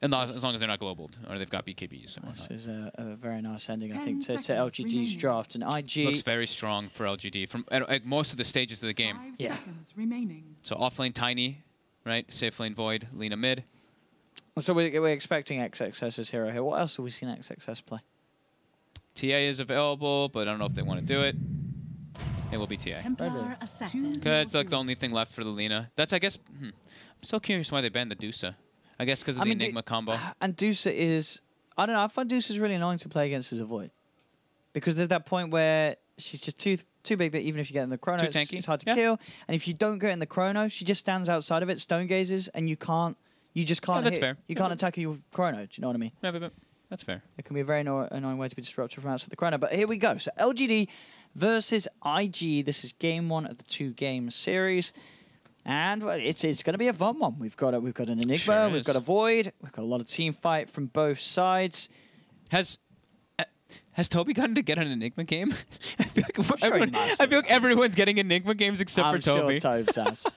And as long as they're not global, or they've got BKBs. And this is a very nice ending, I think, to LGD's draft. And IG looks very strong for LGD from most of the stages of the game. 5 seconds remaining. So offlane Tiny, right? Safe lane Void, Lina mid. So we're expecting XXS as hero here. What else have we seen XXS play? TA is available, but I don't know if they want to do it. It will be TA. Templar Assassin. That's like the only thing left for the Lina. That's, I guess, I'm still curious why they banned the Dusa. I guess because of the Enigma combo. And Dusa is, I don't know, I find Dusa is really annoying to play against as a Void. Because there's that point where she's just too big that even if you get in the chrono, it's hard to kill. And if you don't get in the chrono, she just stands outside of it, stone gazes, and you just can't that's hit. Fair. You can't attack her with chrono, do you know what I mean? Yeah, but that's fair. It can be a very annoying way to be disruptive from outside the chrono. But here we go. So LGD versus IG. This is game 1 of the 2-game series. And it's going to be a fun one. We've got an Enigma, we've got a Void, we've got a lot of team fight from both sides. Has Toby gotten to get an Enigma game? I feel like everyone's getting Enigma games except for Toby. I'm sure Tobes has.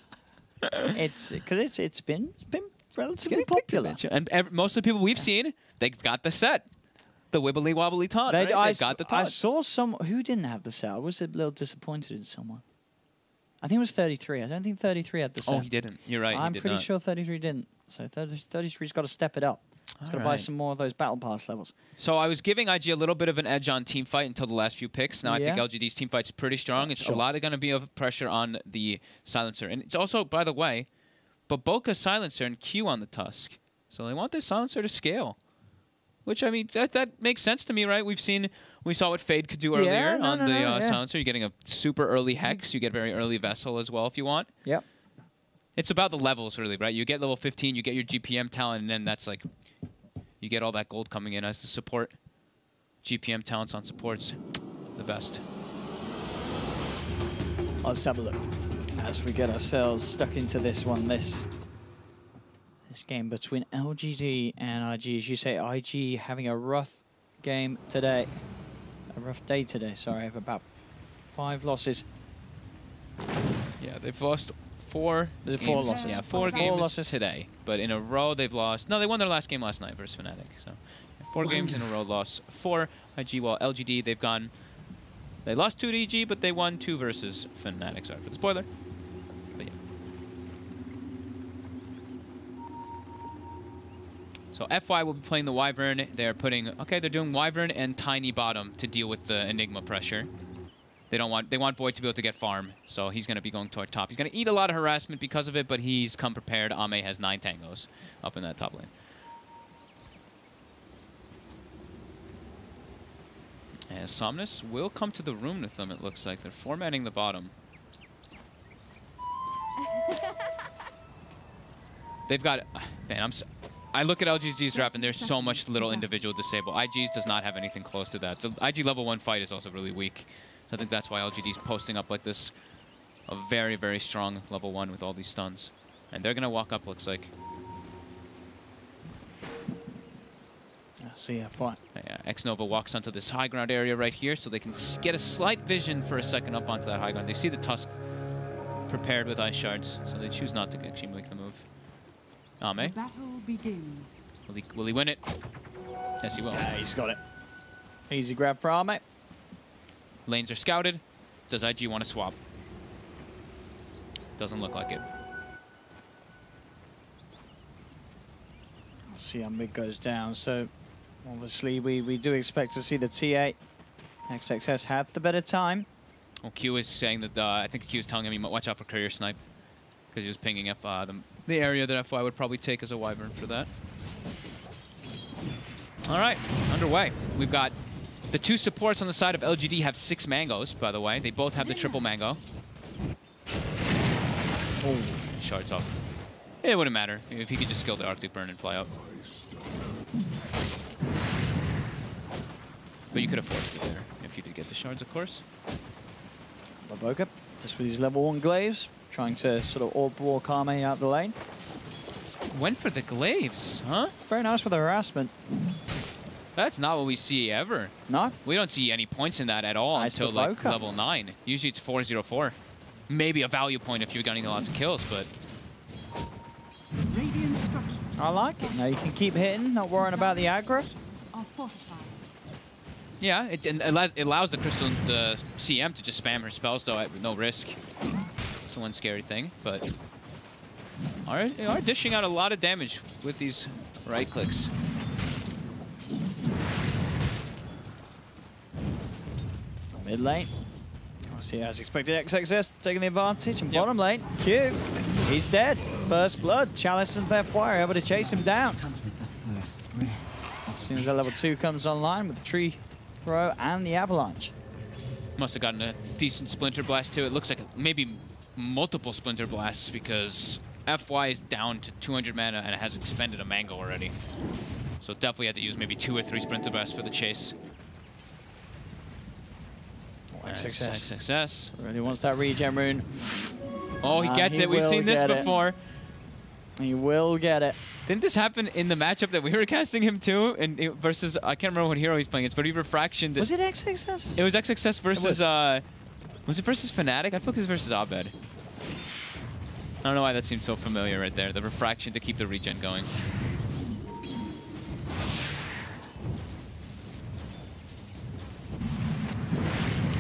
It's been relatively popular. And most of the people we've seen, they've got the set. The wibbly wobbly taunt, right? They've got the taunt. I saw someone who didn't have the set. I was a little disappointed in someone. I think it was 33. I don't think 33 had the set. Oh, he didn't. You're right. I'm pretty sure 33 didn't. So 33's got to step it up. He's got to buy some more of those battle pass levels. So I was giving IG a little bit of an edge on team fight until the last few picks. Now I think LGD's team fight's pretty strong. It's a lot of going to be of pressure on the silencer. And it's also, by the way, Baboka silencer and Q on the Tusk. So they want this silencer to scale. Which, I mean, that makes sense to me, right? We saw what Fade could do earlier on the silencer. You're getting a super early Hex. You get very early Vessel as well if you want. Yep. It's about the levels, really, right? You get level 15, you get your GPM talent, and then that's like, you get all that gold coming in as the support. GPM talents on supports, the best. Let's have a look as we get ourselves stuck into this one. This game between LGD and IG. As you say, IG having a rough game today. A rough day today, sorry. About 5 losses. Yeah, they've lost 4 There's 4 losses. Yeah, 4 games today. But in a row, they've lost. No, they won their last game last night versus Fnatic. So 4 games in a row, lost 4. IG, while LGD, they lost 2 to EG, but they won 2 versus Fnatic. Sorry for the spoiler. But yeah. So FY will be playing the Wyvern. They're doing Wyvern and Tiny bottom to deal with the Enigma pressure. They want Void to be able to get farm, so he's going to be going toward top. He's going to eat a lot of harassment because of it, but he's come prepared. Ame has 9 tangos up in that top lane. And Somnus will come to the room with them, it looks like. They're formatting the bottom. They've got... Man, I look at LGD's draft, and there's so much little individual disable. IG's does not have anything close to that. The IG level 1 fight is also really weak. So I think that's why LGD's posting up like this. A very, very strong level 1 with all these stuns. And they're going to walk up, looks like. I see a fight. Yeah, X-Nova walks onto this high ground area right here, so they can get a slight vision for a second up onto that high ground. They see the Tusk prepared with ice shards, so they choose not to actually make the move. Ame. The battle begins. Will he win it? Yes, he will. Yeah, he's got it. Easy grab for Ame. Lanes are scouted. Does IG want to swap? Doesn't look like it. Let's see how mid goes down. So, obviously, we do expect to see the TA. XXS had the better time. Well, Q is saying that, I think Q is telling him he might watch out for courier snipe. Because he was pinging the area that FY would probably take as a Wyvern for that. All right, underway. We've got the 2 supports on the side of LGD have 6 mangoes, by the way. They both have the triple mango. Oh, shards off. It wouldn't matter if he could just skill the Arctic Burn and fly out. But you could have forced it there if you did get the shards, of course. Baboka, just with his level 1 glaives, trying to sort of orb walk Ame out the lane. Went for the glaives, huh? Very nice with the harassment. That's not what we see ever. No? We don't see any points in that at all until like level 9. Usually it's 404. Maybe a value point if you're getting lots of kills, but... I like it. Now you can keep hitting, not worrying about the aggro. Are fortified. Yeah, it allows the CM to just spam her spells, though, at no risk. It's one scary thing, but they are dishing out a lot of damage with these right clicks. Mid lane. See, as expected, XXS taking the advantage. And bottom lane, Q, he's dead. First blood. Chalice and FY are able to chase him down. As soon as that level 2 comes online with the tree throw and the avalanche. Must have gotten a decent Splinter Blast too. It looks like maybe multiple Splinter Blasts because FY is down to 200 mana and it has expended a Mango already. So definitely had to use maybe 2 or 3 Splinter Blasts for the chase. Success. Really wants that regen rune. Oh, he gets it. We've seen this before. He will get it. Didn't this happen in the matchup that we were casting him too? And versus, I can't remember what hero he's playing. It's but he refractioned. Was it XXS? It was XXS versus, was it versus Fnatic? I thought it was versus Abed. I don't know why that seems so familiar right there. The refraction to keep the regen going.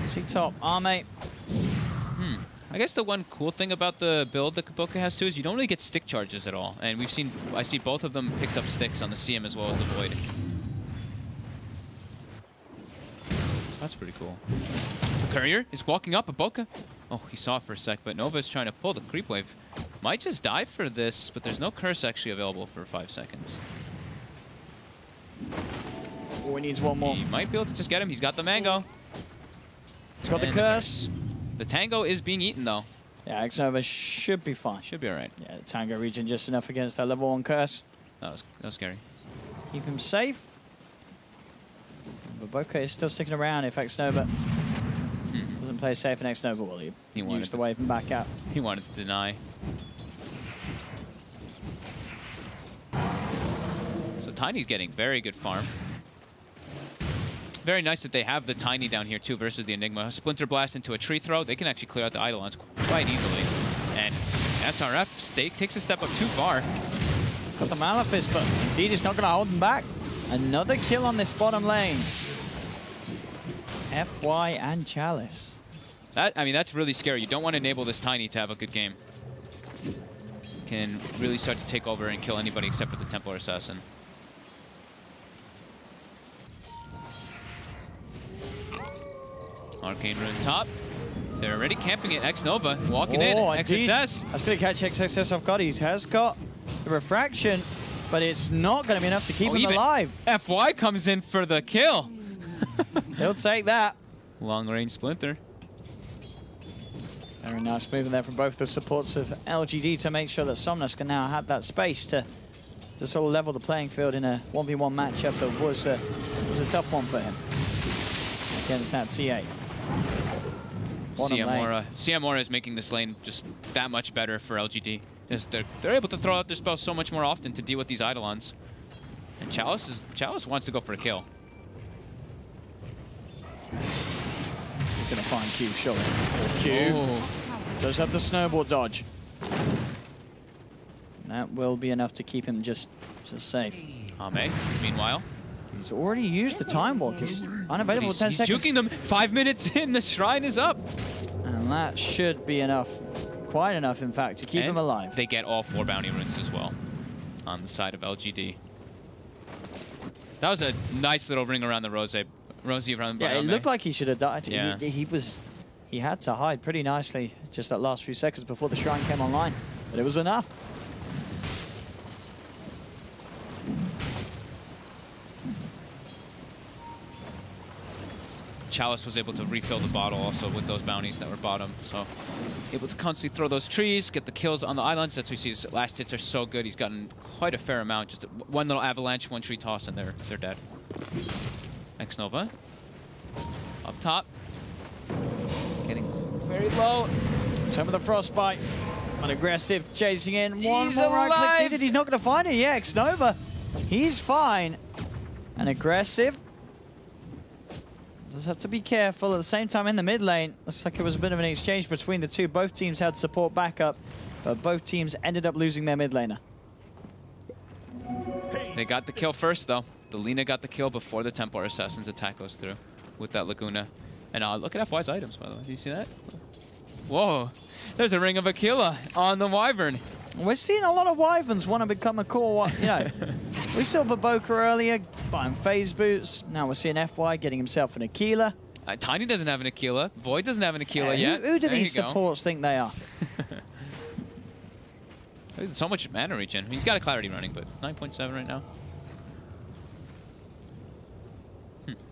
See top, Armate. I guess the one cool thing about the build that Kaboka has too is you don't really get stick charges at all. And I see both of them picked up sticks on the CM as well as the Void. So that's pretty cool. The Courier is walking up, Kaboka. Oh, he saw it for a sec, but Nova is trying to pull the creep wave. Might just die for this, but there's no curse actually available for 5 seconds. Oh, he needs one more. He might be able to just get him. He's got the Mango. He's got the curse. The Tango is being eaten, though. Yeah, Xnova should be fine. Should be all right. Yeah, the Tango regen just enough against that level 1 curse. That was scary. Keep him safe. But Boca is still sticking around if Xnova doesn't play safe, and Xnova will use the wave and back out. He wanted to deny. So Tiny's getting very good farm. Very nice that they have the Tiny down here, too, versus the Enigma. Splinter Blast into a tree throw. They can actually clear out the Eidolons quite easily. And SRF takes a step up too far. Got the Malefice, but indeed it's not going to hold them back. Another kill on this bottom lane. FY and Chalice. I mean, that's really scary. You don't want to enable this Tiny to have a good game. Can really start to take over and kill anybody except for the Templar Assassin. Arcane Rune top. They're already camping it. Xnova walking in. XXS. That's going to catch XXS off guard. He has got the refraction, but it's not going to be enough to keep him alive. FY comes in for the kill. He'll take that. Long range Splinter. Very nice movement there from both the supports of LGD to make sure that Somnus can now have that space to sort of level the playing field in a 1v1 matchup that was a tough one for him against that T8. CM is making this lane just that much better for LGD. They're able to throw out their spells so much more often to deal with these Eidolons. And Chalice wants to go for a kill. He's going to find Q, surely. Q does have the snowball dodge. That will be enough to keep him just safe. Ame, meanwhile. He's already used the Time Walk. He's unavailable for 10 seconds. He's juking them. 5 minutes in, the shrine is up. And that should be enough. Quite enough, in fact, to keep him alive. They get all 4 bounty runes as well on the side of LGD. That was a nice little ring around the Rosie around the Yeah, it looked like he should have died. Yeah. He had to hide pretty nicely just that last few seconds before the shrine came online. But it was enough. Chalice was able to refill the bottle also with those bounties that were bottom. So able to constantly throw those trees, get the kills on the islands. That's what we see. His last hits are so good. He's gotten quite a fair amount. Just one little avalanche, 1 tree toss, and they're dead. Xnova up top. Getting very low. Time of the frostbite. Unaggressive, chasing in. He's One more right alive. click needed. He's not going to find it. Yeah, Xnova. He's fine. And aggressive. Does have to be careful. At the same time, in the mid lane, looks like it was a bit of an exchange between the two. Both teams had support backup, but both teams ended up losing their mid laner. They got the kill first, though. The Lina got the kill before the Templar Assassin's attack goes through with that Laguna. And look at FY's items, by the way. Do you see that? Whoa. There's a Ring of Aquila on the Wyvern. We're seeing a lot of Wyverns want to become a core one. You know, we saw Baboka earlier buying phase boots. Now we're seeing FY getting himself an Aquila. Tiny doesn't have an Aquila. Void doesn't have an Aquila yet. Who do these supports think they are? There's so much mana regen. He's got a Clarity running, but 9.7 right now.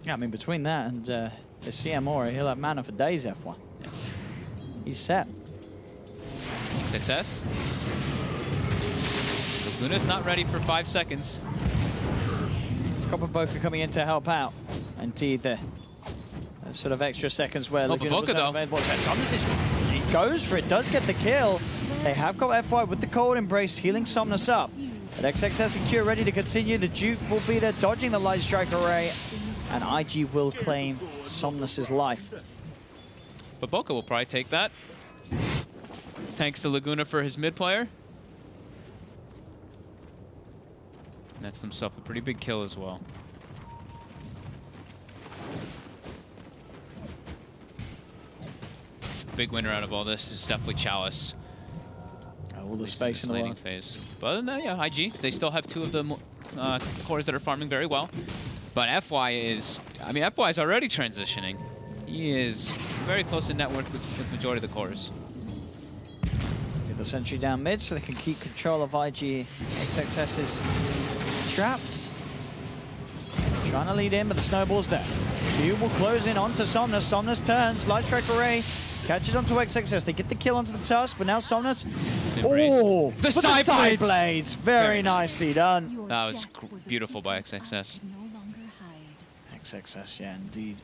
Yeah, I mean, between that and the CM Aura, he'll have mana for days, F1. Yeah. He's set. Success. Luna's not ready for 5 seconds. It's Baboka coming in to help out. Indeed, the sort of extra seconds where Laguna was unavailable. He goes for it, does get the kill. They have got FY with the Cold Embrace, healing Somnus up. But XXS and Q ready to continue. The Duke will be there, dodging the Light Strike Array. And IG will claim Somnus's life. Baboka will probably take that. Thanks to Laguna for his mid player. Nets himself a pretty big kill as well. Big winner out of all this is definitely Chalice. All the space in the world. Phase. But other than that, yeah, IG. They still have 2 of the cores that are farming very well. But FY is, I mean, FY is already transitioning. He is very close in network with majority of the cores. Get the sentry down mid so they can keep control of IG XXS's traps. Trying to lead in, but the snowball's there. Q will close in onto Somnus. Somnus turns, Light Strike Array catches onto XXS. They get the kill onto the Tusk, but now Somnus. Oh, the side blades. Very nicely done. That was beautiful by XXS. XXS, yeah, indeed.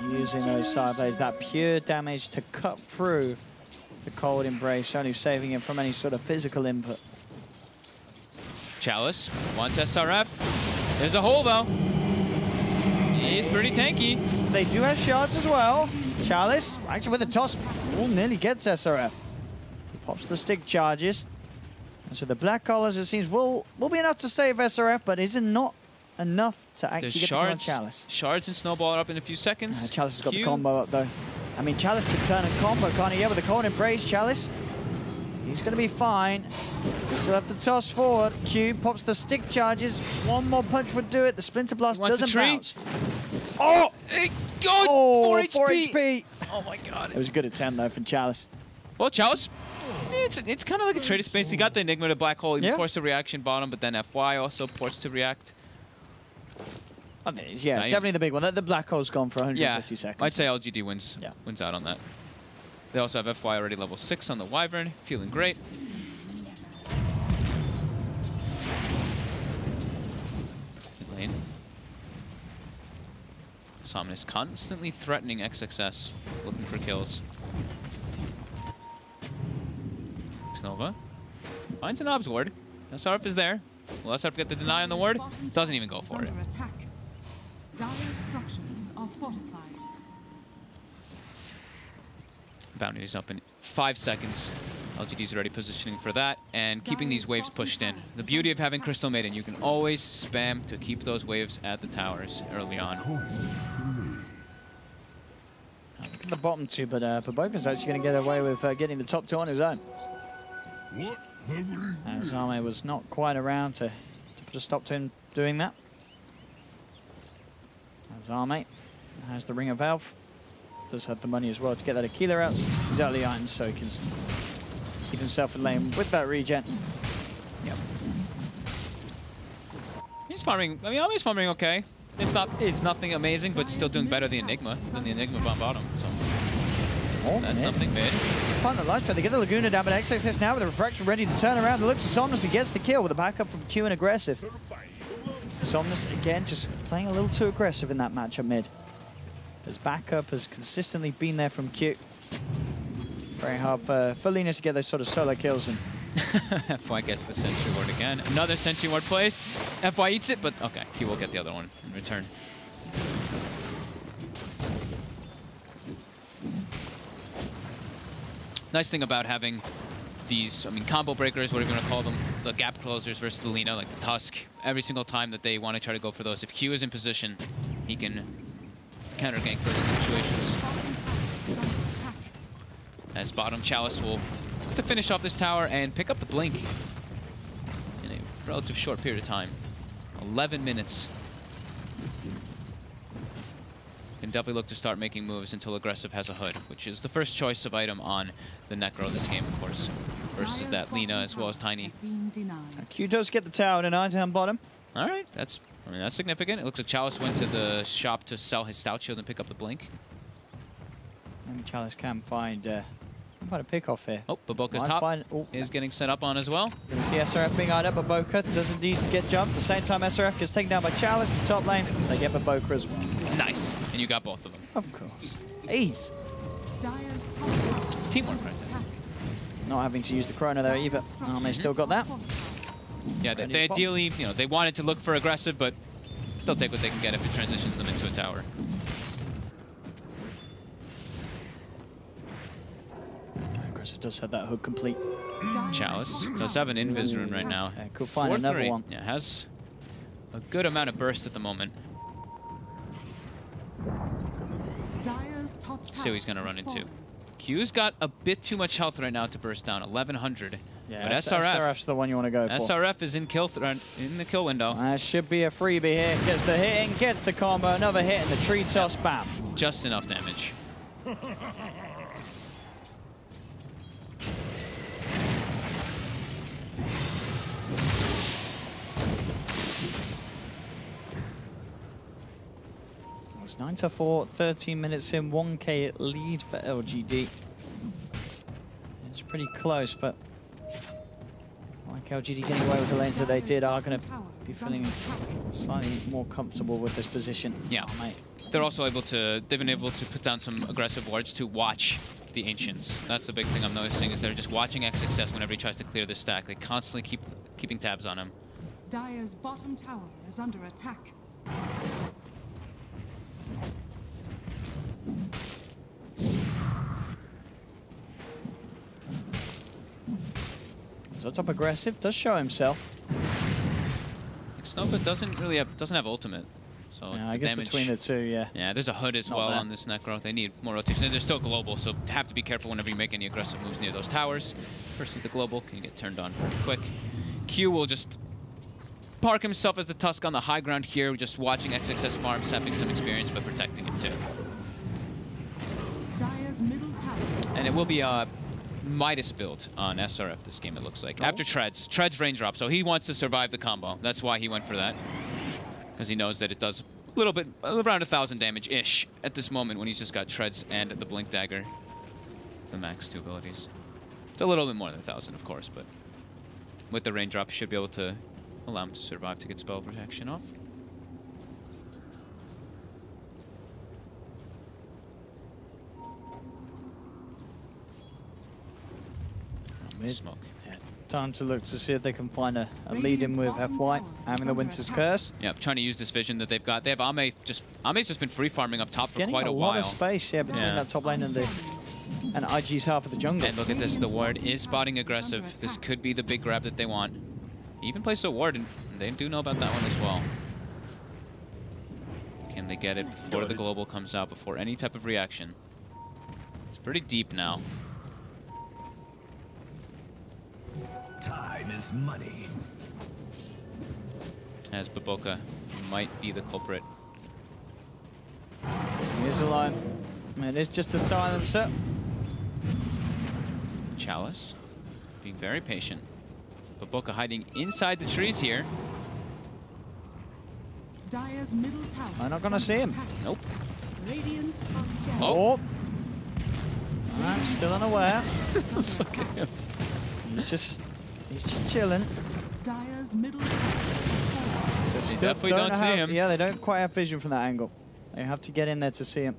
Using those side blades, that pure damage to cut through the Cold Embrace, only saving him from any sort of physical input. Chalice wants SRF. There's a hole, though. He's pretty tanky. They do have shards as well. Chalice, actually with a toss, nearly gets SRF. He pops the stick charges. And so the Black Collars, it seems, will be enough to save SRF, but is it not enough to actually get the kill on Chalice? Shards and snowball are up in a few seconds. Chalice has got the combo up, though. I mean, Chalice can turn and combo, can't he? Yeah, with the Cold Embrace, Chalice. He's going to be fine. They still have to toss forward. Q pops the stick charges. One more punch would do it. The Splinter Blast doesn't bounce. Oh! Oh! 4 HP. Oh my god. It was a good attempt, though, from Chalice. Well, Chalice, it's kind of like a trade of space. He got the Enigma to Black Hole. He forced a reaction bottom, but then FY also forced to react. I think it's definitely the big one. The Black Hole's gone for 150 seconds. I'd say LGD wins out on that. They also have FY already level 6 on the Wyvern, feeling great. Mid lane. Somnus constantly threatening XXS, looking for kills. Nova finds an Obs ward. SRF is there. Will SRF get the deny on the ward? Doesn't even go for it. Dire structures are fortified. Bounty is up in 5 seconds. LGD's already positioning for that and keeping these waves pushed in. The beauty of having Crystal Maiden, you can always spam to keep those waves at the towers early on. Look at the bottom 2, but Baboka's actually going to get away with getting the top 2 on his own. Zame was not quite around to put a stop to him doing that. Zame has the Ring of Valve. Does have the money as well to get that Aquila out. He's out of the items, so he can keep himself in lane with that regen. Yep. He's farming. I mean, he's farming okay. It's nothing amazing, but still doing better than the Enigma bomb bottom. So that's something mid. Find the Light Strike. They get the Laguna down, but XXS now with the Refraction ready to turn around. It looks at Somnus. He gets the kill with a backup from Q and aggressive. Somnus again just playing a little too aggressive in that matchup mid. His backup has consistently been there from Q. Very hard for Linus to get those sort of solo kills. And FY gets the Sentry Ward again. Another Sentry Ward placed. FY eats it, but okay, he will get the other one in return. Nice thing about having these, I mean, combo breakers, whatever you want to call them, the gap closers versus the Lina, like the Tusk, every single time that they want to try to go for those. If Q is in position, he can counter gank those situations. As bottom, Chalice will look to finish off this tower and pick up the blink in a relative short period of time. 11 minutes. Can definitely look to start making moves until aggressive has a hood, which is the first choice of item on the Necro this game, of course, versus that Lina as well as Tiny. Q does get the tower tonight down bottom. All right, that's significant. It looks like Chalice went to the shop to sell his Stout Shield and pick up the blink. And Chalice can find a pick off here. Oh, Baboka's top is getting set up on as well. Gonna see SRF being eyed up. Baboka does indeed get jumped. At the same time, SRF gets taken down by Chalice in top lane. They get Baboka as well. Nice, and you got both of them. Of course. Ease. It's teamwork right there. Not having to use the Chrono there either. They still got that. Yeah, they ideally, you know, they wanted to look for aggressive, but they'll take what they can get if it transitions them into a tower. Aggressive does have that hook complete. Chalice does have an Invis rune right now. Yeah, could find another one. Yeah, has a good amount of burst at the moment. Let's see what he's going to run into. Q's got a bit too much health right now to burst down, 1100. Yeah, but SRF's the one you want to go for. SRF is in the kill window. That should be a freebie here. Gets the hit in, gets the combo, another hit in the tree toss, bam. Just enough damage. It's 9-4, 13 minutes in, 1K lead for LGD. It's pretty close, but like LGD getting away with the lanes that they did are going to be feeling slightly more comfortable with this position. Yeah, they're also able to, they've been able to put down some aggressive wards to watch the Ancients. That's the big thing I'm noticing, is they're just watching XXS whenever he tries to clear the stack. They constantly keeping tabs on him. Dire's bottom tower is under attack. So top aggressive does show himself. Snowfoot doesn't have ultimate, so yeah, I guess damage, between the two, yeah. Yeah, there's a hood as well on this Necro. They need more rotation. They're still global, so have to be careful whenever you make any aggressive moves near those towers. Versus the global, can get turned on pretty quick. Q will just park himself as the Tusk on the high ground here, just watching XXS farm, sapping some experience, but protecting him too. Dire's middle tower. And it will be a Midas build on SRF this game, it looks like. After Treads raindrop, so he wants to survive the combo. That's why he went for that. Because he knows that it does a little bit, around 1,000 damage-ish at this moment when he's just got Treads and the Blink Dagger. The max 2 abilities. It's a little bit more than 1,000, of course, but with the raindrop, he should be able to allow him to survive to get spell protection off. Smoke. Yeah. Time to look to see if they can find a lead in with FY, having the Winter's Curse. Yeah, trying to use this vision that they've got. They have Ame's just been free farming up top for quite a while. A lot of space, yeah, between that top lane and IG's half of the jungle. And look at this, the ward is spotting aggressive. This could be the big grab that they want. He even placed a ward, and they do know about that one as well. Can they get it before the global comes out, before any type of reaction? It's pretty deep now. Time is money. As Baboka might be the culprit. He is alone. It is just a silencer. Chalice being very patient. Baboka hiding inside the trees here. Dire's middle tower. I'm not gonna see him. Nope. Radiant are scared. Oh. I'm still unaware. Look at him. He's just chilling. Dire's middle tower. They definitely don't see him. Yeah, they don't quite have vision from that angle. They have to get in there to see him.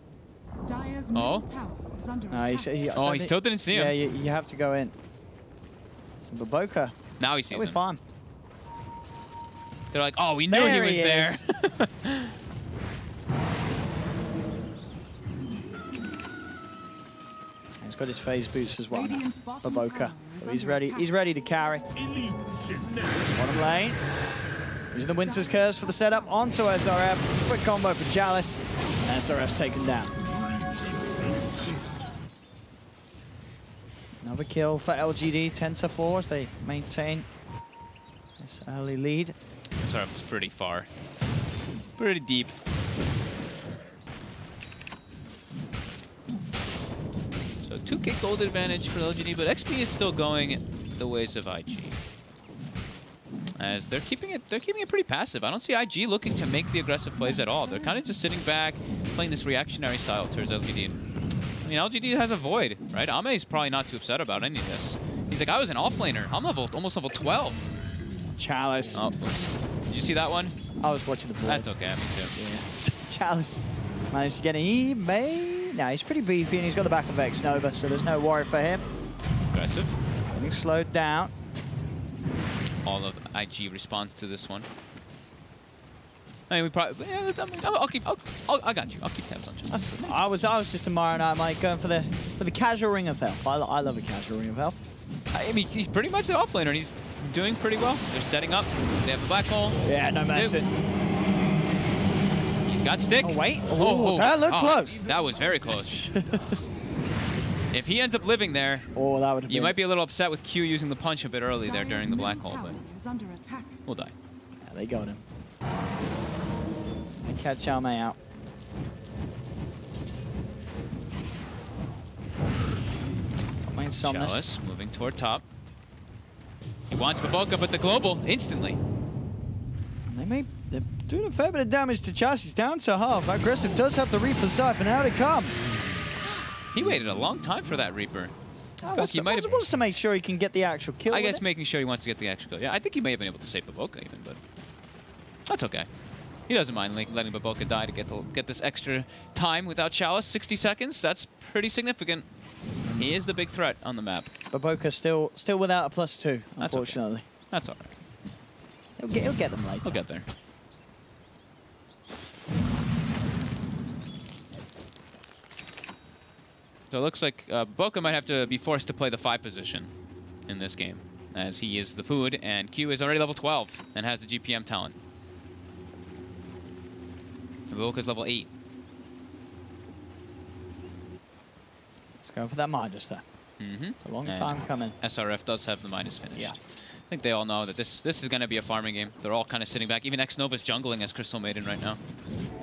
Dire's middle tower is under attack. He still didn't see him. Yeah, you have to go in. So Baboka. Now he sees him. Fine. They're like, oh, we knew he was there. As He's got his phase boots as well now for Boca. So he's ready to carry. Bottom lane. Using the Winter's Curse for the setup onto SRF. Quick combo for Chalice. And SRF's taken down. Another kill for LGD, 10-4 as they maintain this early lead. SRF was pretty far. Pretty deep. So 2K gold advantage for LGD, but XP is still going the ways of IG. As they're keeping it pretty passive. I don't see IG looking to make the aggressive plays at all. They're kind of just sitting back, playing this reactionary style towards LGD. I mean, LGD has a void, right? Ame's probably not too upset about any of this. He's like, I was an offlaner. I'm almost level 12. Chalice. Oh, oops. Did you see that one? I was watching the void. That's okay, me too. Yeah. Chalice managed to get an No, he's pretty beefy and he's got the back of Vex Nova, so there's no worry for him. Aggressive. Getting slowed down. All of IG responds to this one. I mean, we probably. Yeah, I got you. I'll keep tabs on you. I was just a Mario Knight, Mike, going for the casual Ring of Health. I love a casual Ring of Health. I mean, he's pretty much the offlaner, and he's doing pretty well. They're setting up. They have a black hole. Yeah, no messing. He's got stick. Oh wait. Oh, that looked close. That was very close. If he ends up living there, that would have you might be a little upset with Q using the punch a bit early there during the black hole, but we'll die. Yeah, they got him. They catch Ame out. Chalice moving toward top. He wants Baboka, but the global instantly. They're doing a fair bit of damage to Chalice. He's down to half. Aggressive does have the Reaper side, and out it comes. He waited a long time for that Reaper. Wants to make sure he can get the actual kill. I guess making sure he wants to get the actual kill. Yeah, I think he may have been able to save Baboka even, but that's okay. He doesn't mind letting Baboka die to get this extra time without Chalice. 60 seconds, that's pretty significant. He is the big threat on the map. Baboka still without a +2, unfortunately. That's all right. He'll get them later. He'll get there. So it looks like Baboka might have to be forced to play the 5 position in this game, as he is the food, and Q is already level 12 and has the GPM talent. Baboka's level 8. Let's go for that Midas there. It's a long time coming. SRF does have the Midas finished. Yeah. I think they all know that this is going to be a farming game. They're all kind of sitting back. Even X-Nova's jungling as Crystal Maiden right now.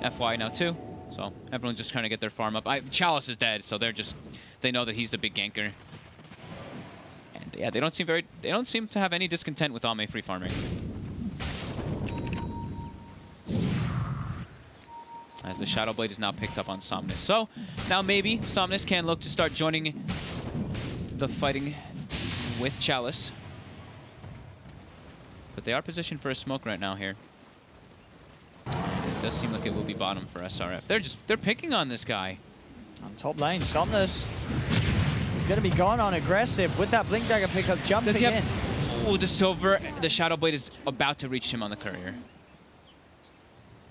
FY now too. So everyone's just trying to get their farm up. Chalice is dead, so they know that he's the big ganker. And yeah, they don't seem to have any discontent with Ame free farming. As the Shadow Blade is now picked up on Somnus. So now maybe Somnus can look to start joining the fighting with Chalice. But they are positioned for a smoke right now here. It does seem like it will be bottom for SRF. They're picking on this guy. On top lane, Somnus is going to be gone on aggressive with that Blink Dagger pickup jumping in. Oh, the Shadow Blade is about to reach him on the courier.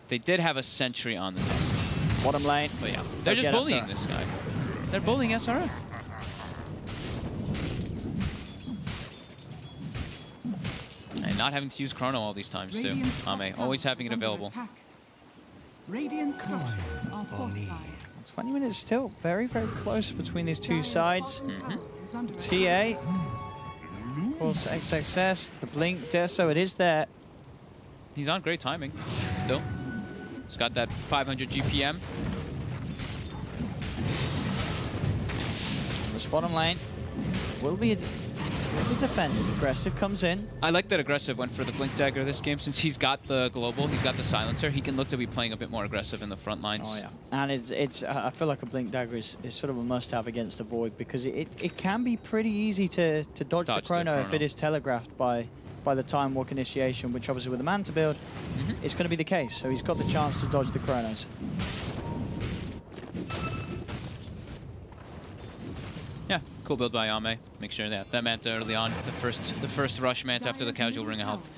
They did have a sentry on the Tusk. Bottom lane. But yeah, they're just bullying this guy. They're bullying SRF. And not having to use Chrono all these times, too. Ame, always having it available. Radiant structures are fortified. 20 minutes still very, very close between these two sides. TA, of course, XXS, the Blink, Deso, it is there. He's on great timing, still. He's got that 500 GPM. The bottom lane will be defended. Aggressive comes in. I like that Aggressive went for the Blink Dagger this game. Since he's got the global, he's got the silencer, he can look to be playing a bit more aggressive in the front lines. Oh, yeah. And it's I feel like a Blink Dagger is sort of a must-have against the Void, because it can be pretty easy to dodge the chrono if it is telegraphed by the time walk initiation, which obviously with the Manta build, it's going to be the case. So he's got the chance to dodge the chronos. Yeah, cool build by Ame. Make sure that Manta early on, the first rush Manta after the casual Ring of Health.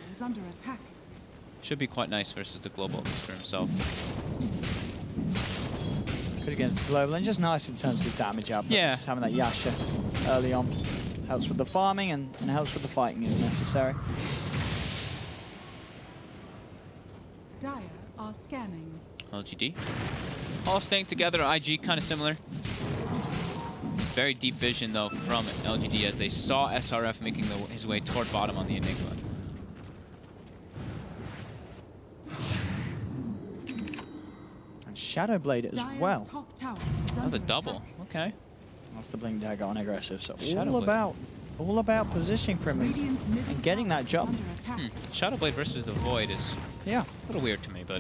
Should be quite nice versus the global for himself. Good against the global, and just nice in terms of damage output. Yeah. Just having that Yasha early on helps with the farming and helps with the fighting if necessary. Dire are scanning. LGD. All staying together. IG kind of similar. Very deep vision, though, from LGD as they saw SRF making his way toward bottom on the Enigma. And Shadowblade as Dire's well. top tower is Oh, under the double. attack. Okay. That's the Blink Dagger on aggressive. So Shadowblade. all about positioning for him Radiant's middle and getting tower that is jump. under attack. Shadowblade versus the Void is Yeah. a little weird to me, but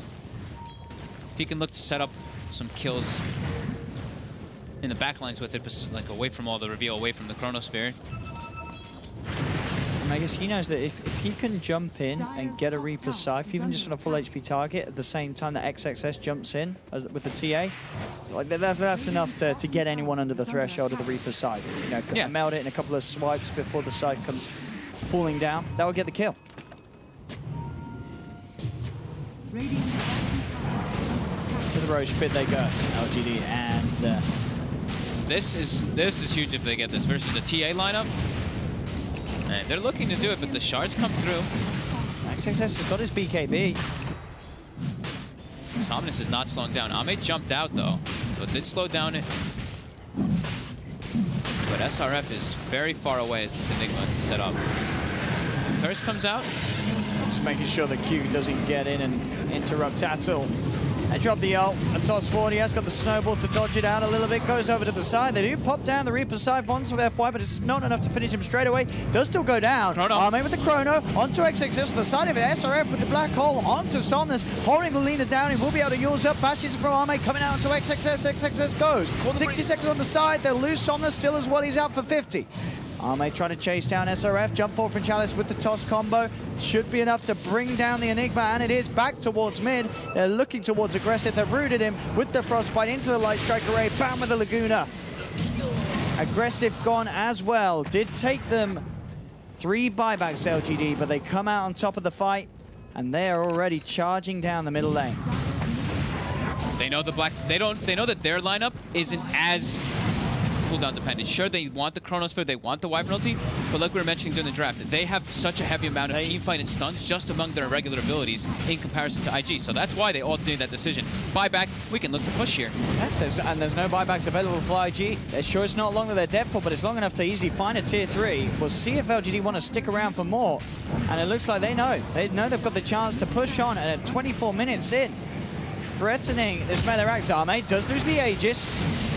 if he can look to set up some kills in the backlines with it, like away from all the reveal, away from the Chronosphere. And I guess he knows that if he can jump in and get a Reaper's Scythe, even just on a full HP target, at the same time that XXS jumps in with the TA, like that's enough to get anyone under the threshold of the Reaper's Scythe. You know, Yeah. meld it in a couple of swipes before the Scythe comes falling down. That would get the kill. Radiant's bottom tower is under attack. To the Roche pit they go, LGD, and This is huge if they get this versus the TA lineup. And they're looking to do it, but the shards come through. XXS has got his BKB. Somnus is not slowing down. Ame jumped out though, so it did slow down it. But SRF is very far away as this Enigma to set up. Curse comes out. Just making sure the Q doesn't get in and interrupt at all. They drop the ult, and toss forward. He has got the snowball to dodge it out a little bit. Goes over to the side. They do pop down the Reaper side once with FY, but it's not enough to finish him straight away. Does still go down. Arme with the Chrono onto XXS on the side of it. SRF with the black hole onto Somnus, holding the leaner down. He will be able to use up. Bashes from Arme coming out onto XXS. XXS goes. 60 seconds on the side. They'll lose Somnus still as well. He's out for 50. Arme trying to chase down SRF. Jump forward from Chalice with the toss combo. Should be enough to bring down the Enigma, and it is back towards mid. They're looking towards aggressive. They've rooted him with the Frostbite into the Light Strike Array. Bam with the Laguna. Aggressive gone as well. Did take them 3 buybacks, LGD, but they come out on top of the fight, and they are already charging down the middle lane. They know the black. They know that their lineup isn't as cooldown dependent. Sure, they want the Chronosphere, they want the Wyvern ulti, but like we were mentioning during the draft, they have such a heavy amount of teamfight and stuns just among their regular abilities in comparison to IG. So that's why they all made that decision. Buyback, we can look to push here. Yeah, there's no buybacks available for IG. They're sure it's not long that they're dead for, but it's long enough to easily find a tier 3. We'll see if LGD want to stick around for more. And it looks like they know. They know they've got the chance to push on, and at 24 minutes in, threatening this melee Rax. Arme does lose the Aegis.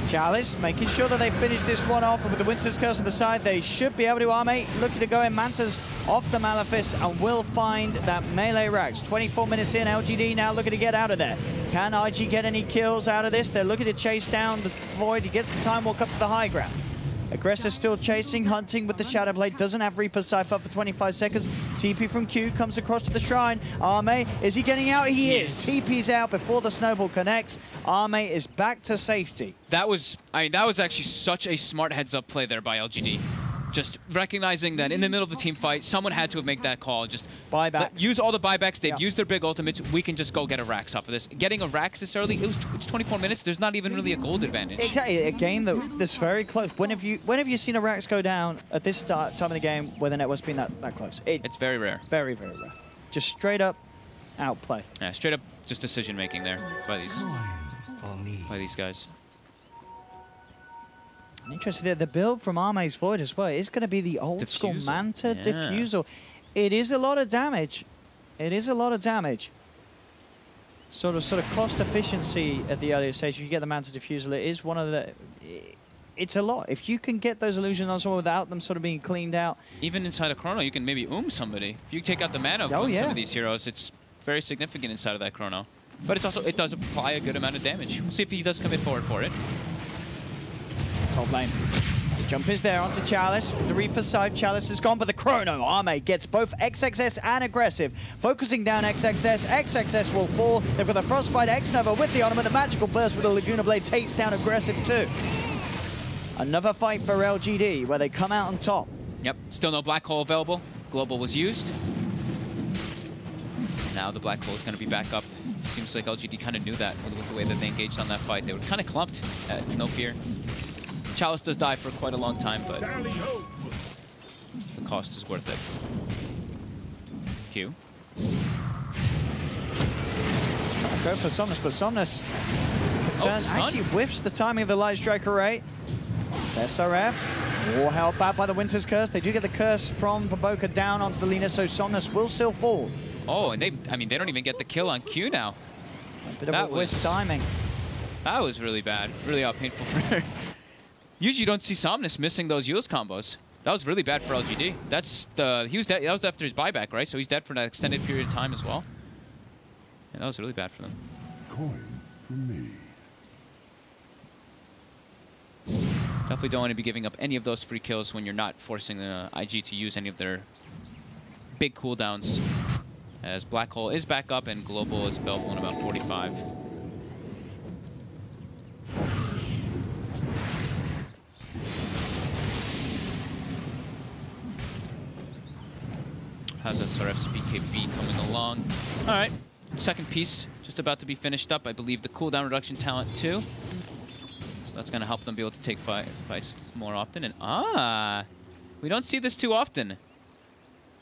Chalice making sure that they finish this one off, and with the Winter's Curse on the side, they should be able to. Arme looking to go in. Manta's off the Malefice and will find that melee Rax. 24 minutes in, LGD now looking to get out of there. Can IG get any kills out of this? They're looking to chase down the Void. He gets the time walk up to the high ground. Aggressor still chasing, hunting with the Shadowblade. Doesn't have Reaper's Scythe up for 25 seconds. TP from Q comes across to the shrine. Arme, is he getting out? He is. TP's out before the snowball connects. Arme is back to safety. That was actually such a smart heads-up play there by LGD. Just recognizing that in the middle of the team fight, someone had to make that call. Just buyback. Use all the buybacks. They've used their big ultimates. We can just go get a Rax off of this. Getting a Rax this early, it's 24 minutes. There's not even really a gold advantage. Exactly. A game that's very close. When have you seen a Rax go down at this time of the game where the network's been that close? It's very rare. Very, very rare. Just straight up outplay. Yeah, straight up just decision making there by these guys. Interesting. The build from Arme's Void as well is going to be the old school Manta Diffusal. It is a lot of damage. It is a lot of damage. Sort of cost efficiency at the earlier stage. If you get the Manta Diffusal, it is one of the. It's a lot. If you can get those illusions on someone without them sort of being cleaned out. Even inside a Chrono, you can maybe somebody. If you take out the mana of some of these heroes, it's very significant inside of that Chrono. But it does apply a good amount of damage. We'll see if he does come in forward for it. Top lane. The jump is there onto Chalice. The Reaper's side, Chalice is gone, but the Chrono Arme gets both XXS and aggressive. Focusing down XXS. XXS will fall. They've got the Frostbite X-Nova with the Ornament. The Magical Burst with the Laguna Blade takes down aggressive too. Another fight for LGD where they come out on top. Yep, still no Black Hole available. Global was used. Now the black hole is going to be back up. Seems like LGD kind of knew that with the way that they engaged on that fight. They were kind of clumped, no fear. Chalice does die for quite a long time, but the cost is worth it. Q. Trying to go for Somnus, but Somnus actually whiffs the timing of the Light Strike array. It's SRF. All held back by the Winter's Curse. They do get the curse from Baboka down onto the Lina, so Somnus will still fall. Oh, and they don't even get the kill on Q now. A bit of a whiff timing. That was really bad. Really painful for her. Usually you don't see Somnus missing those Eul's combos. That was really bad for LGD. He was dead. That was after his buyback, right? So he's dead for an extended period of time as well. Yeah, that was really bad for them. Coin for me. Definitely don't want to be giving up any of those free kills when you're not forcing the IG to use any of their big cooldowns. As Black Hole is back up and Global is available in about 45. How's SRF's BKB coming along? All right, second piece just about to be finished up. I believe the cooldown reduction talent too. So that's going to help them be able to take fights more often. And we don't see this too often.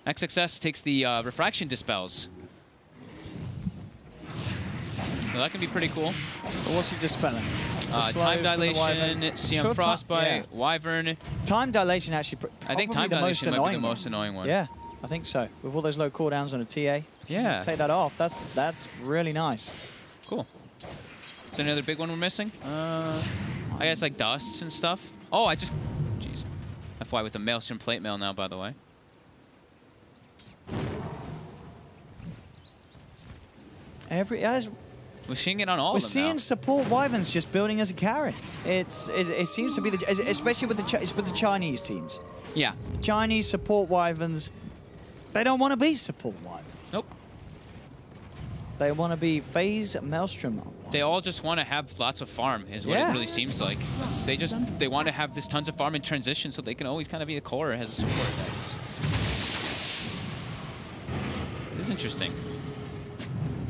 XXS takes the refraction dispels. So that can be pretty cool. So what's he dispelling? Time dilation, CM Frostbite, Wyvern. Time dilation actually. I think time dilation might be the most annoying one. Yeah, I think so. With all those low cooldowns on a TA. Yeah. Take that off. That's really nice. Cool. Is there another big one we're missing? I guess like dusts and stuff. Oh, jeez. FY with the Maelstrom plate mail now, by the way. We're seeing it on all of them now. We're seeing support Wyverns just building as a carry. It seems to be especially with the Chinese teams. Yeah. Chinese support Wyverns, they don't want to be support Wyverns. Nope. They want to be phase Maelstrom. They all just want to have lots of farm, is what it really seems like. They want to have this tons of farm in transition, so they can always kind of be a core as a support. It is interesting.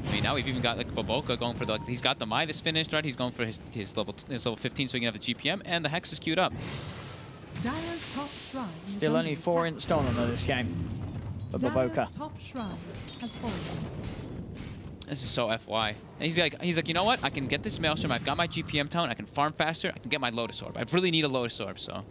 I mean, now we've even got like Baboka going for he's got the Midas finished, right? He's going for his level 15, so he can have the GPM, and the Hex is queued up. Still only 4 stolen in this game for Baboka. This is so FY. And he's like, you know what? I can get this Maelstrom. I've got my GPM talent. I can farm faster. I can get my Lotus Orb. I really need a Lotus Orb, so.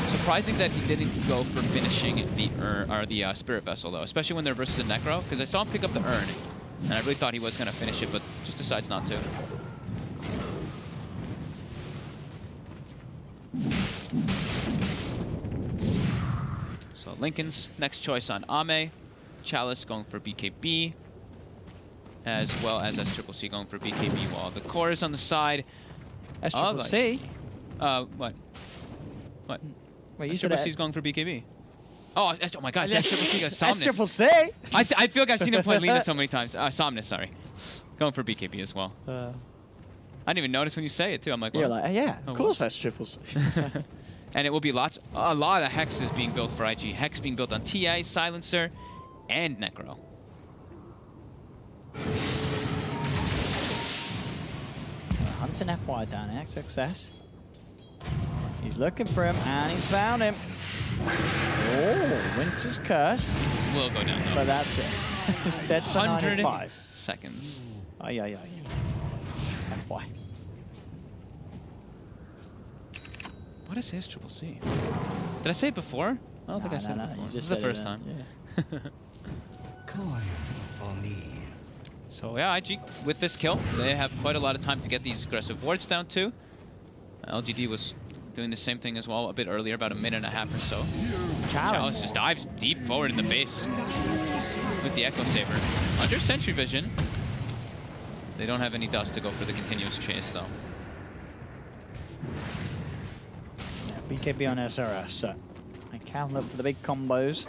Surprising that he didn't go for finishing the Spirit Vessel, though, especially when they're versus the Necro, because I saw him pick up the Urn, and I really thought he was going to finish it, but just decides not to. So Lincoln's next choice on Ame. Chalice going for BKB, as well as SCCC going for BKB, while the core is on the side. SCCC? What? Wait, you said SCCC's going for BKB. Oh my gosh, SCCC got Somnus. SCCC? I feel like I've seen him play Lina so many times. Somnus, sorry. Going for BKB as well. I didn't even notice when you say it, too. I'm like, you're like, yeah, of course SCCC. And it will be a lot of hexes being built for IG. Hex being built on TA, Silencer, and Necro. Hunting FY down in XXS. He's looking for him, and he's found him. Oh, Winter's Curse. Will go down, though. But that's it. He's dead for 95 seconds. Ay. FY. What is his CCC? Did I say it before? I don't think I said it before. This is the first time. Yeah. Coin for me. So yeah, IG with this kill, they have quite a lot of time to get these aggressive wards down too. LGD was doing the same thing as well a bit earlier, about a minute and a half or so. Chalice just dives deep forward in the base with the Echo Saber. Under Sentry Vision. They don't have any dust to go for the continuous chase though. BKB on SRS, so I can look for the big combos.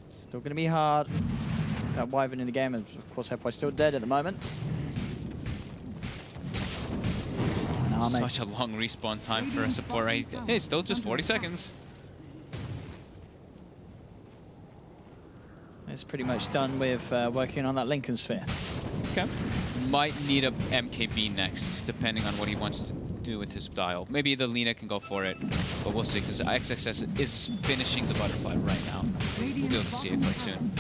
Still going to be hard. That Wyvern in the game, and of course, FY still dead at the moment. Such a long respawn time for a support, right? Hey, still just 40 seconds. is pretty much done with working on that Lincoln Sphere. Okay. Might need a MKB next, depending on what he wants to do with his dial. Maybe the Lina can go for it, but we'll see, because XXS is finishing the butterfly right now. We'll be able to see it quite soon.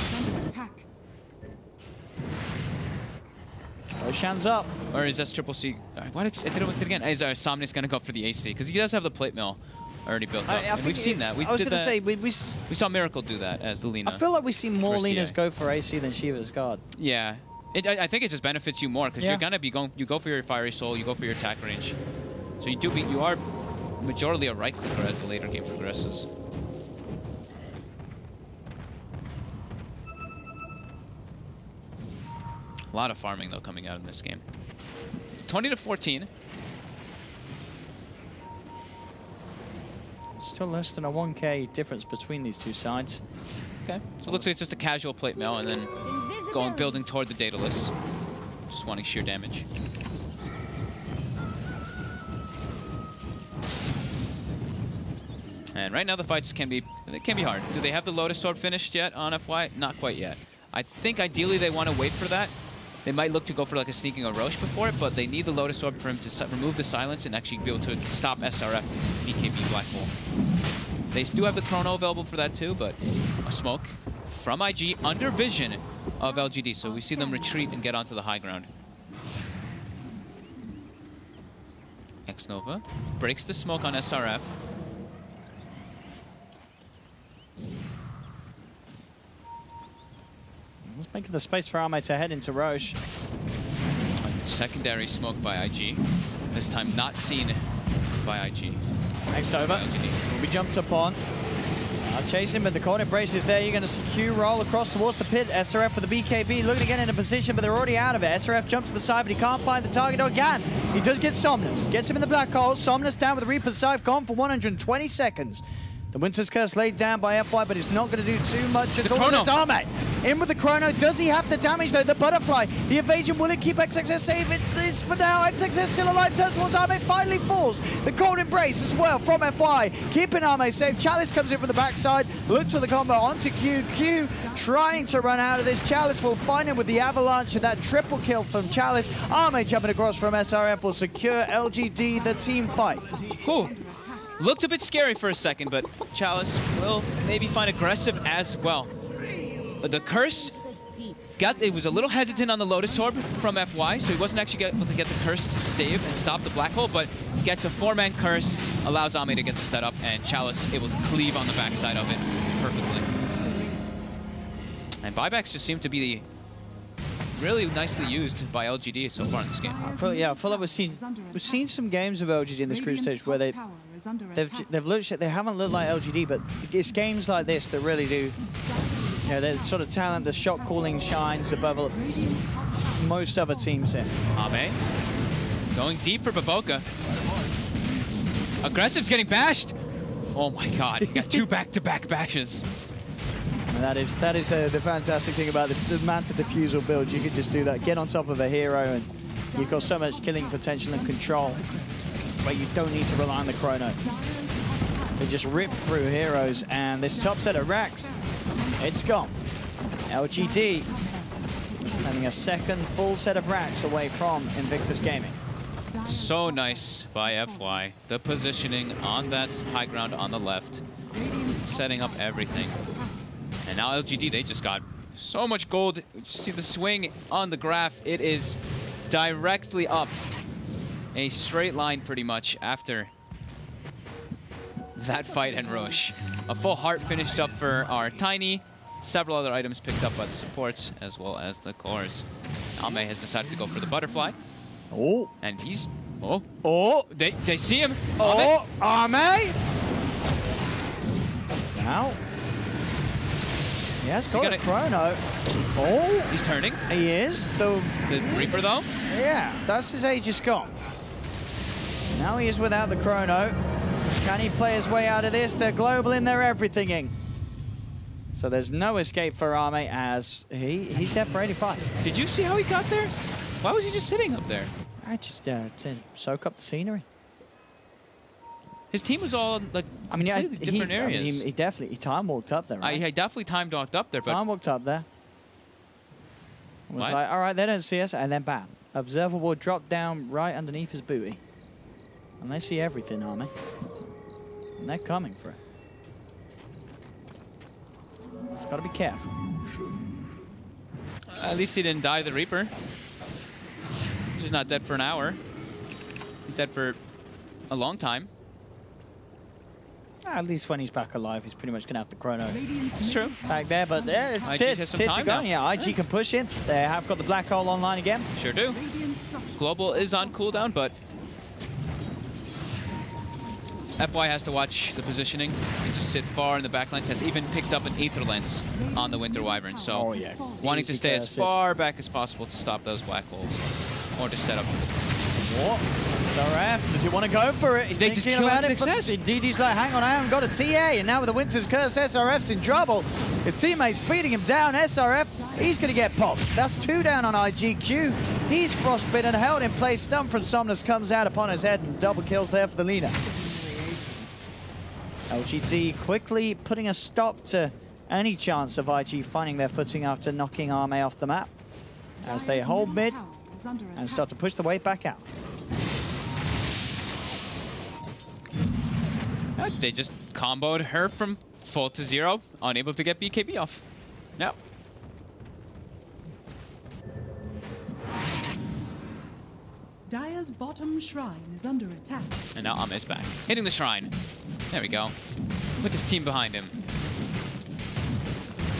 Roshan's up. Or is that Triple C? What? I did it again. Is Somnius going to go for the AC? Because he does have the plate mill already built up. And we've seen that. I was going to say, we saw Miracle do that as the Lina. I feel like we see more Linas go for AC than Shiva's guard. Yeah. I think it just benefits you more because you're going to be going, you go for your Fiery Soul, you go for your attack range. So you are majorly a right clicker as the later game progresses. A lot of farming though coming out in this game. 20 to 14. Still less than a 1k difference between these two sides. Okay, so it looks like it's just a casual plate mail and then building toward the Daedalus. Just wanting sheer damage. And right now the fights can be hard. Do they have the Lotus Orb finished yet on FY? Not quite yet. I think ideally they want to wait for that. They might look to go for like a sneaking a Roche before it, but they need the Lotus Orb for him to remove the silence and actually be able to stop SRF BKB Black Hole. They do have the Chrono available for that too, but a smoke from IG under vision of LGD, so we see them retreat and get onto the high ground. X-Nova breaks the smoke on SRF. Let's make the space for Arme to head into Roche. Secondary smoke by IG. This time not seen by IG. Next over. Will be jumped upon. Chasing, but the corner embrace is there. You're going to see Q roll across towards the pit. SRF for the BKB looking to get into position, but they're already out of it. SRF jumps to the side, but he can't find the target again. He does get Somnus. Gets him in the black hole. Somnus down with the Reaper's Scythe, gone for 120 seconds. The Winter's Curse laid down by FY, but it's not going to do too much at all. It's Arme in with the Chrono. Does he have the damage, though? The Butterfly. The evasion, will it keep XXS safe? It is for now. XXS still alive. Turns towards Arme. Finally falls. The Cold Embrace as well from FY. Keeping Arme safe. Chalice comes in from the backside. Looks for the combo onto Q. Q trying to run out of this. Chalice will find him with the Avalanche, and that triple kill from Chalice. Arme jumping across from SRF will secure LGD the team fight. Cool. Looked a bit scary for a second, but Chalice will maybe find aggressive as well. The curse it was a little hesitant on the Lotus Orb from FY, so he wasn't actually able to get the curse to save and stop the black hole, but gets a 4-man curse, allows Ame to get the setup, and Chalice able to cleave on the backside of it perfectly. And buybacks just seem to be really nicely used by LGD so far in this game. I feel like we've seen some games of LGD in this group stage where they haven't looked like LGD, but it's games like this that really do. You know, their sort of talent, the shot calling shines above most other teams here. Ame going deep for Baboka. Aggressive's getting bashed. Oh my God! He got 2 back-to-back bashes. And that is the fantastic thing about this, the Manta Diffusal build. You could just do that, get on top of a hero, and you've got so much killing potential and control where you don't need to rely on the Chrono. They just rip through heroes, and this top set of racks, it's gone. LGD having a second full set of racks away from Invictus Gaming. So nice by FY. The positioning on that high ground on the left, setting up everything. And now LGD, they just got so much gold. You see the swing on the graph. It is directly up. A straight line pretty much after that fight and Roche. A full heart finished up for our Tiny. Several other items picked up by the supports as well as the cores. Ame has decided to go for the butterfly. Oh. And he's... They see him. Oh, Ame! He's out. Yes, got a Chrono. Oh! He's turning. He is. The Reaper, though? Yeah, that's his Aegis gone. Now he is without the Chrono. Can he play his way out of this? They're global in, they're everything-ing. So there's no escape for Ame as he's dead for 85. Did you see how he got there? Why was he just sitting up there? I just to soak up the scenery. His team was all like completely different areas. He definitely time walked up there, right? He definitely time walked up there, but time walked up there. Was like, all right, they don't see us, and then bam, observer ward dropped down right underneath his booty, and they see everything, Army, and they're coming for it. Just gotta be careful. At least he didn't die, the Reaper. He's not dead for an hour. He's dead for a long time. At least when he's back alive, he's pretty much going to have the chrono. It's true. Back there, but yeah, it's tits are going. Yeah, IG can push in. They have got the black hole online again. Sure do. Global is on cooldown, but FY has to watch the positioning and just sit far in the back lines. Has even picked up an Aether Lens on the Winter Wyvern, so wanting to stay as far back as possible to stop those black holes, or to set up for the... What? SRF, does he want to go for it? He's thinking about it, but DD's like, hang on, I haven't got a TA, and now with the Winter's Curse, SRF's in trouble. His teammate's beating him down. SRF, he's going to get popped. That's 2 down on IGQ. He's frostbitten, held in place. Stun from Somnus comes out upon his head, and double kills there for the leader. LGD quickly putting a stop to any chance of IG finding their footing after knocking Arme off the map as they hold mid and start to push the way back out. They just comboed her from full to 0, unable to get BKB off. No. Dire's bottom shrine is under attack. And now Ame's back, hitting the shrine. There we go. With his team behind him.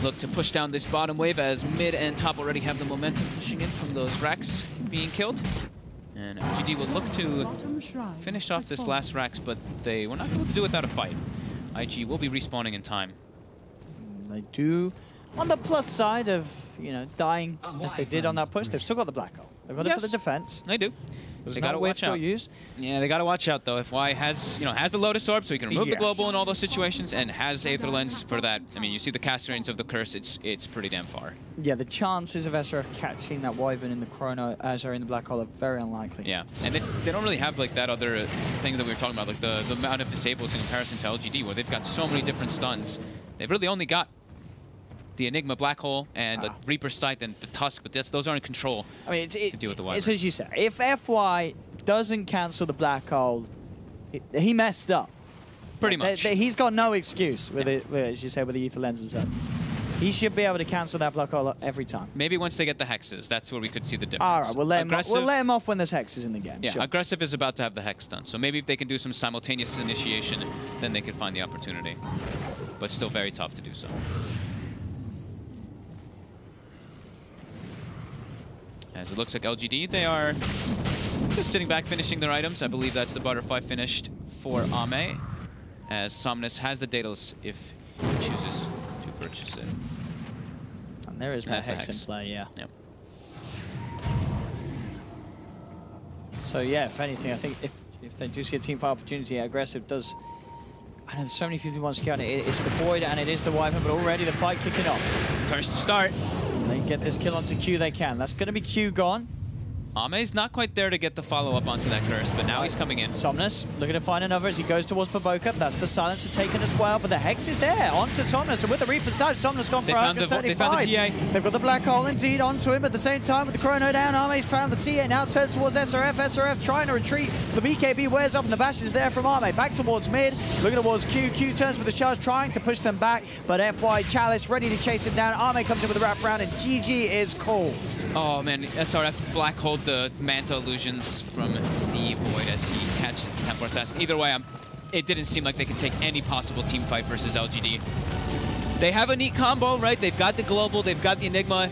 Look to push down this bottom wave as mid and top already have the momentum pushing in from those Rax being killed. And GD will look to finish off this last Rax, but they were not able to do it without a fight. IG will be respawning in time. They do, on the plus side of, you know, dying as they did on that push, they've still got the black hole. They've got it for the defense. They do. They gotta watch out. Yeah, they gotta watch out though. FY has, has the Lotus Orb, so he can remove the global in all those situations, and has Aether Lens for that. I mean, you see the cast range of the curse; it's pretty damn far. Yeah, the chances of SRF catching that Wyvern in the chrono, sorry, in the black hole, are very unlikely. Yeah, and they don't really have like that other thing that we were talking about, like the amount of disables in comparison to LGD, where they've got so many different stuns. They've really only got the Enigma Black Hole and the Reaper Sight and the Tusk, but those aren't in control. I mean, to deal with the Wyvern. It's as you say. If FY doesn't cancel the Black Hole, he messed up. Pretty much. He's got no excuse with it, as you say, with the Aether Lens and stuff. He should be able to cancel that Black Hole every time. Maybe once they get the Hexes, that's where we could see the difference. All right, we'll let him off when there's Hexes in the game. Yeah, Aggressive is about to have the Hex done, so maybe if they can do some simultaneous initiation, then they could find the opportunity. But still very tough to do so. As it looks like LGD, they are just sitting back, finishing their items. I believe that's the butterfly finished for Ame, as Somnus has the Daedalus if he chooses to purchase it. And there is no Hex in play, yeah. Yep. So yeah, if anything, I think if they do see a team fight opportunity, Aggressive does. I know there's so many people who want to scout it. It's the Void and it is the Wyvern, but already the fight kicking off. Curse to start. They get this kill onto Q, they can. That's going to be Q gone. Ame's not quite there to get the follow-up onto that curse, but now he's coming in. Somnus looking to find another as he goes towards Paboka. That's the Silencer taken as well, but the Hex is there onto Somnus, and with the Reaper Side, Somnus gone for 135. They found the TA. They've got the Black Hole indeed onto him at the same time with the Chrono down. Arme's found the TA, now turns towards SRF. SRF trying to retreat. The BKB wears off, and the bash is there from Arme. Back towards mid, looking towards Q. Q turns with the charge, trying to push them back, but FY Chalice ready to chase him down. Arme comes in with a wrap round, and GG is called. Oh man, SRF black hold the Manta illusions from the Void as he catches the Templar Assassin. Either way, it didn't seem like they could take any possible team fight versus LGD. They have a neat combo, right? They've got the Global, they've got the Enigma.